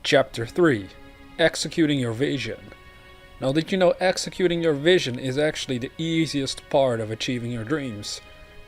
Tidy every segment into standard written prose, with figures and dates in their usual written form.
Chapter 3. Executing your vision. Now, did you know executing your vision is actually the easiest part of achieving your dreams?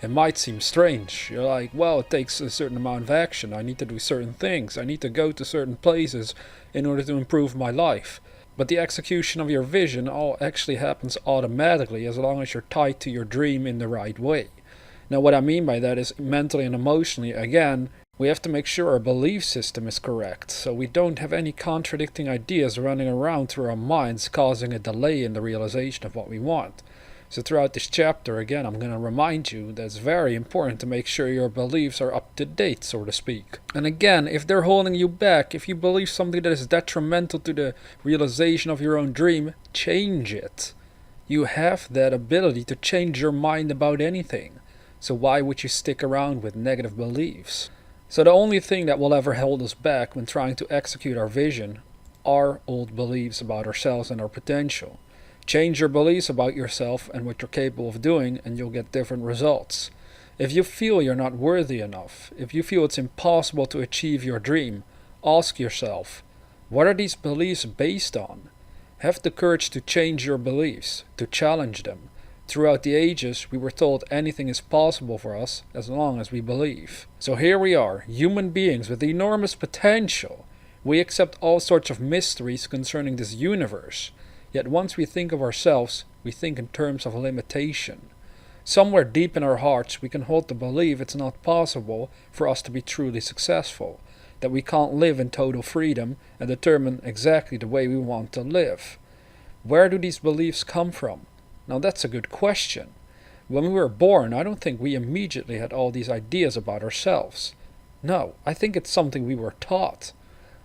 It might seem strange. You're like, well, it takes a certain amount of action. I need to do certain things. I need to go to certain places in order to improve my life. But the execution of your vision all actually happens automatically as long as you're tied to your dream in the right way. Now, what I mean by that is mentally and emotionally, again, we have to make sure our belief system is correct, so we don't have any contradicting ideas running around through our minds causing a delay in the realization of what we want. So throughout this chapter, again, I'm going to remind you that it's very important to make sure your beliefs are up to date, so to speak. And again, if they're holding you back, if you believe something that is detrimental to the realization of your own dream, change it. You have that ability to change your mind about anything. So why would you stick around with negative beliefs? So the only thing that will ever hold us back when trying to execute our vision are old beliefs about ourselves and our potential. Change your beliefs about yourself and what you're capable of doing and you'll get different results. If you feel you're not worthy enough, if you feel it's impossible to achieve your dream, ask yourself, what are these beliefs based on? Have the courage to change your beliefs, to challenge them. Throughout the ages, we were told anything is possible for us as long as we believe. So here we are, human beings with enormous potential. We accept all sorts of mysteries concerning this universe. Yet once we think of ourselves, we think in terms of limitation. Somewhere deep in our hearts, we can hold the belief it's not possible for us to be truly successful, that we can't live in total freedom and determine exactly the way we want to live. Where do these beliefs come from? Now that's a good question. When we were born, I don't think we immediately had all these ideas about ourselves. No, I think it's something we were taught.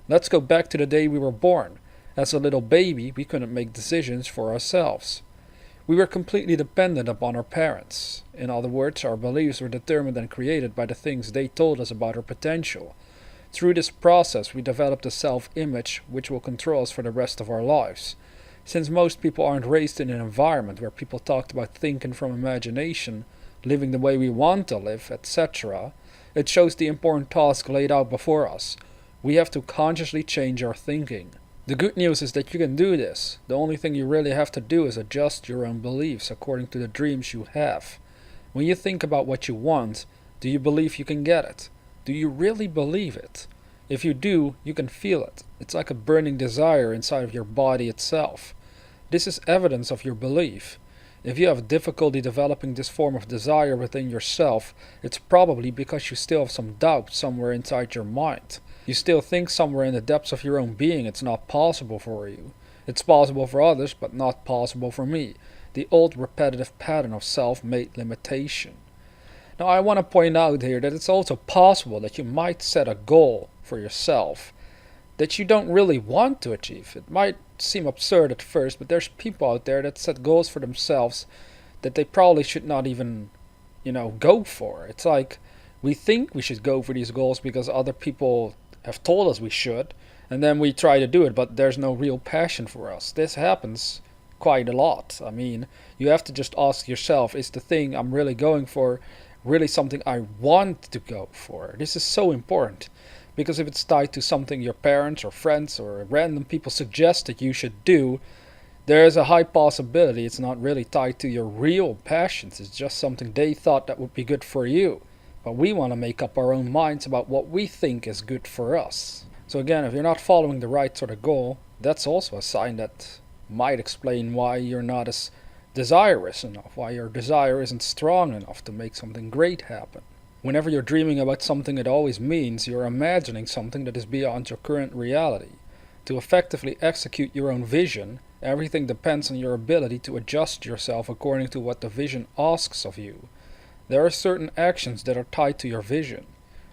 Let's go back to the day we were born. As a little baby, we couldn't make decisions for ourselves. We were completely dependent upon our parents. In other words, our beliefs were determined and created by the things they told us about our potential. Through this process, we developed a self-image which will control us for the rest of our lives. Since most people aren't raised in an environment where people talked about thinking from imagination, living the way we want to live, etc., it shows the important task laid out before us. We have to consciously change our thinking. The good news is that you can do this. The only thing you really have to do is adjust your own beliefs according to the dreams you have. When you think about what you want, do you believe you can get it? Do you really believe it? If you do, you can feel it. It's like a burning desire inside of your body itself. This is evidence of your belief. If you have difficulty developing this form of desire within yourself, it's probably because you still have some doubt somewhere inside your mind. You still think somewhere in the depths of your own being it's not possible for you. It's possible for others, but not possible for me. The old repetitive pattern of self-made limitation. Now I want to point out here that it's also possible that you might set a goal for yourself that you don't really want to achieve. It might seem absurd at first, but there's people out there that set goals for themselves that they probably should not even, go for. It's like we think we should go for these goals because other people have told us we should, and then we try to do it, but there's no real passion for us. This happens quite a lot. I mean, you have to just ask yourself, is the thing I'm really going for really something I want to go for? This is so important. Because if it's tied to something your parents or friends or random people suggest that you should do, there is a high possibility it's not really tied to your real passions. It's just something they thought that would be good for you. But we want to make up our own minds about what we think is good for us. So again, if you're not following the right sort of goal, that's also a sign that might explain why you're not as desirous enough, why your desire isn't strong enough to make something great happen. Whenever you're dreaming about something, it always means you're imagining something that is beyond your current reality. To effectively execute your own vision, everything depends on your ability to adjust yourself according to what the vision asks of you. There are certain actions that are tied to your vision.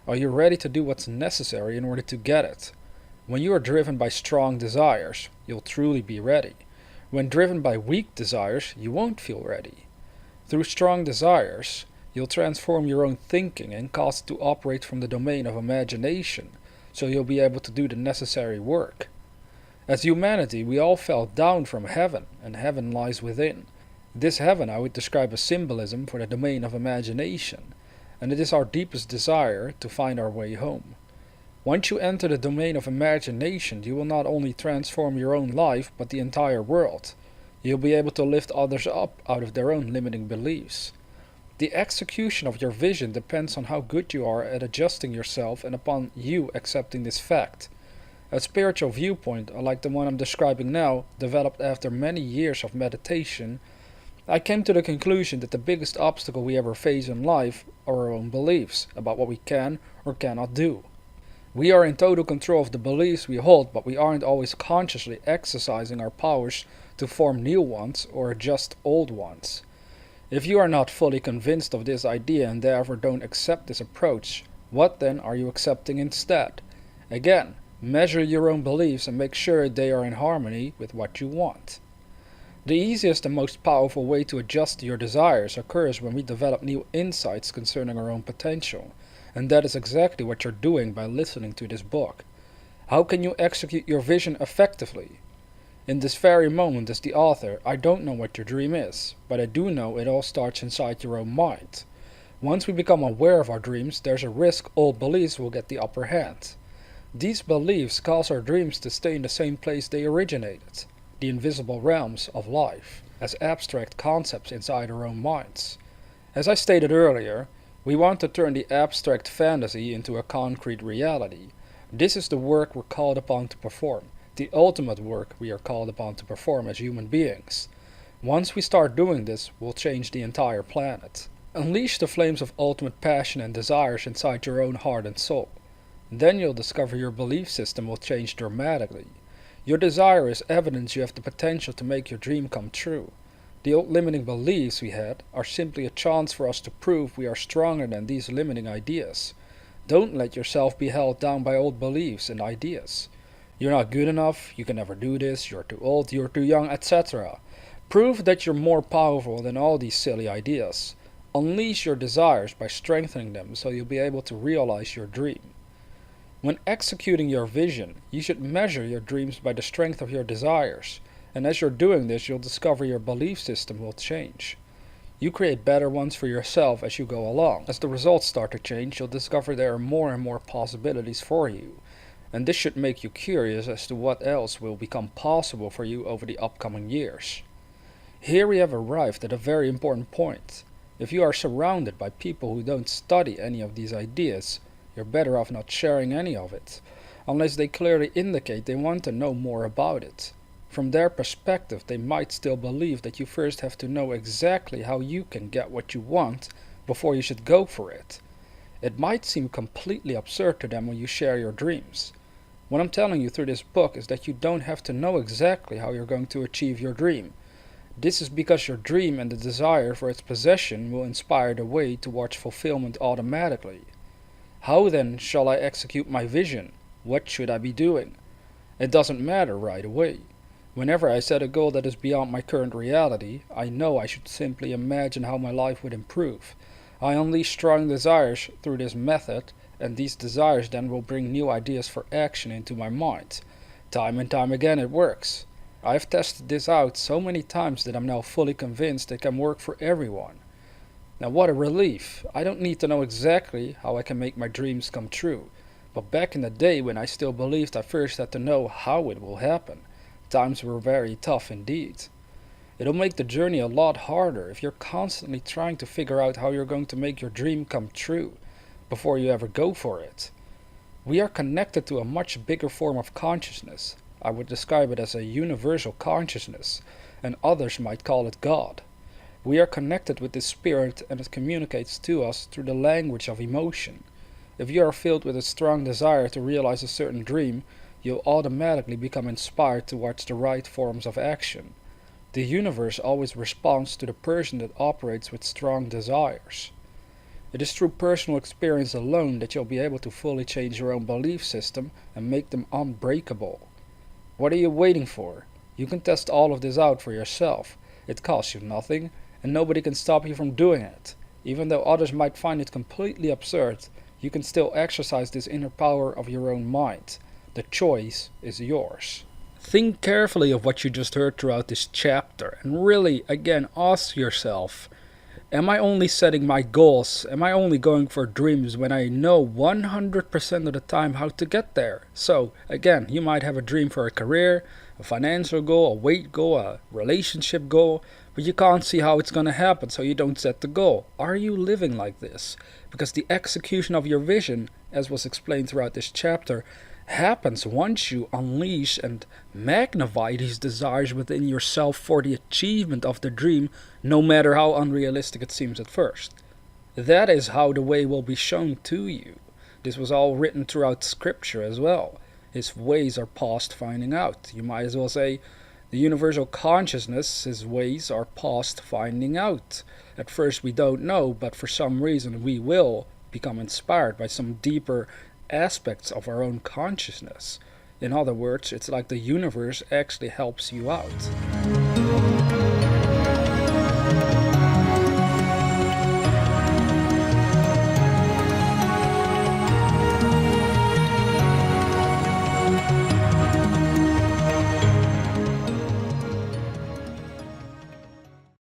Are you ready to do what's necessary in order to get it? When you are driven by strong desires, you'll truly be ready. When driven by weak desires, you won't feel ready. Through strong desires, you'll transform your own thinking and cause it to operate from the domain of imagination, so you'll be able to do the necessary work. As humanity, we all fell down from heaven, and heaven lies within. This heaven I would describe as symbolism for the domain of imagination, and it is our deepest desire to find our way home. Once you enter the domain of imagination, you will not only transform your own life, but the entire world. You'll be able to lift others up out of their own limiting beliefs. The execution of your vision depends on how good you are at adjusting yourself and upon you accepting this fact. A spiritual viewpoint, like the one I'm describing now, developed after many years of meditation, I came to the conclusion that the biggest obstacle we ever face in life are our own beliefs about what we can or cannot do. We are in total control of the beliefs we hold, but we aren't always consciously exercising our powers to form new ones or adjust old ones. If you are not fully convinced of this idea and therefore don't accept this approach, what then are you accepting instead? Again, measure your own beliefs and make sure they are in harmony with what you want. The easiest and most powerful way to adjust your desires occurs when we develop new insights concerning our own potential, and that is exactly what you're doing by listening to this book. How can you execute your vision effectively? In this very moment as the author, I don't know what your dream is, but I do know it all starts inside your own mind. Once we become aware of our dreams, there's a risk old beliefs will get the upper hand. These beliefs cause our dreams to stay in the same place they originated, the invisible realms of life, as abstract concepts inside our own minds. As I stated earlier, we want to turn the abstract fantasy into a concrete reality. This is the work we're called upon to perform, the ultimate work we are called upon to perform as human beings. Once we start doing this, we'll change the entire planet. Unleash the flames of ultimate passion and desires inside your own heart and soul. Then you'll discover your belief system will change dramatically. Your desire is evidence you have the potential to make your dream come true. The old limiting beliefs we had are simply a chance for us to prove we are stronger than these limiting ideas. Don't let yourself be held down by old beliefs and ideas. You're not good enough, you can never do this, you're too old, you're too young, etc. Prove that you're more powerful than all these silly ideas. Unleash your desires by strengthening them so you'll be able to realize your dream. When executing your vision, you should measure your dreams by the strength of your desires, and as you're doing this, you'll discover your belief system will change. You create better ones for yourself as you go along. As the results start to change, you'll discover there are more and more possibilities for you. And this should make you curious as to what else will become possible for you over the upcoming years. Here we have arrived at a very important point. If you are surrounded by people who don't study any of these ideas, you're better off not sharing any of it, unless they clearly indicate they want to know more about it. From their perspective, they might still believe that you first have to know exactly how you can get what you want before you should go for it. It might seem completely absurd to them when you share your dreams. What I'm telling you through this book is that you don't have to know exactly how you're going to achieve your dream. This is because your dream and the desire for its possession will inspire the way towards fulfillment automatically. How then shall I execute my vision? What should I be doing? It doesn't matter right away. Whenever I set a goal that is beyond my current reality, I know I should simply imagine how my life would improve. I unleash strong desires through this method, and these desires then will bring new ideas for action into my mind. Time and time again it works. I've tested this out so many times that I'm now fully convinced it can work for everyone. Now what a relief. I don't need to know exactly how I can make my dreams come true. But back in the day when I still believed I first had to know how it will happen, times were very tough indeed. It'll make the journey a lot harder if you're constantly trying to figure out how you're going to make your dream come true before you ever go for it. We are connected to a much bigger form of consciousness. I would describe it as a universal consciousness, and others might call it God. We are connected with this spirit, and it communicates to us through the language of emotion. If you are filled with a strong desire to realize a certain dream, you'll automatically become inspired towards the right forms of action. The universe always responds to the person that operates with strong desires. It is through personal experience alone that you'll be able to fully change your own belief system and make them unbreakable. What are you waiting for? You can test all of this out for yourself. It costs you nothing, and nobody can stop you from doing it. Even though others might find it completely absurd, you can still exercise this inner power of your own mind. The choice is yours. Think carefully of what you just heard throughout this chapter, and really, again, ask yourself, Am I only setting my goals? Am I only going for dreams when I know 100% of the time how to get there? So, again, you might have a dream for a career, a financial goal, a weight goal, a relationship goal, but you can't see how it's going to happen, so you don't set the goal. Are you living like this? Because the execution of your vision, as was explained throughout this chapter, happens once you unleash and magnify these desires within yourself for the achievement of the dream, no matter how unrealistic it seems at first. That is how the way will be shown to you. This was all written throughout scripture as well. His ways are past finding out. You might as well say the universal consciousness, his ways are past finding out. At first we don't know, but for some reason we will become inspired by some deeper aspects of our own consciousness. In other words, it's like the universe actually helps you out.